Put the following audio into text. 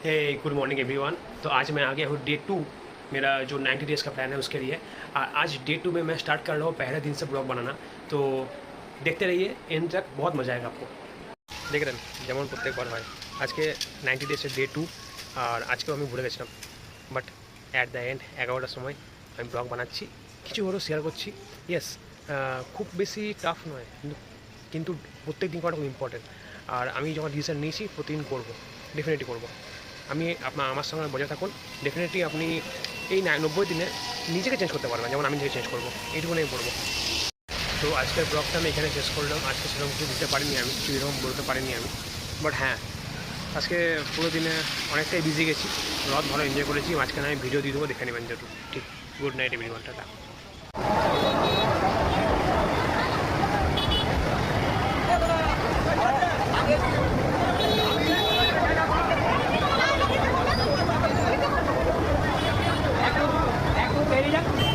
हे good morning everyone. तो आज मैं आ गया हूँ डे 2, मेरा जो 90 डेज़ का प्लान है उसके लिए। आज डे 2 में मैं स्टार्ट कर रहा हूँ पहले दिन से ब्लॉग बनाना। तो देखते रहिए, एंड तक बहुत मज़ा आएगा आपको। देख रहे हैं যেমন প্রত্যেকবার হয় আজকে 90 ডেজের ডে 2, আর আজকেও আমি ভুলে গেছিলাম। বাট অ্যাট দ্য এন্ড 11টার সময় আমি ব্লগ বানাচ্ছি, কিছু হলেও শেয়ার করছি। ইয়েস, খুব বেশি টাফ নয়, কিন্তু প্রত্যেক দিন করাটা খুব ইম্পর্টেন্ট। আর আমি যখন ডিসিশন নিয়েছি প্রতিদিন করবো, ডেফিনেটলি করবো। আমি আমার সঙ্গে বজায় থাকুন, ডেফিনেটলি আপনি এই 90 দিনে নিজেকে চেঞ্জ করতে পারবেন, যেমন আমি নিজেকে চেঞ্জ করবো, এইটুকু আমি বলবো। তো আজকের ব্লগটা আমি এখানে শেষ করলাম। আজকে সেরকম কিছু দিতে পারিনি, আমি কিছু এরকম বলতে পারিনি আমি। বাট হ্যাঁ, আজকে পুরো দিনে অনেকটাই বিজি গেছি, রথ ভালো এনজয় করেছি। মাঝখানে আমি ভিডিও দিয়ে দেবো, দেখে নেবেন যেহেতু। ঠিক, গুড নাইট এভরিওয়ান, টাটা। একটু বেরিয়ে যান।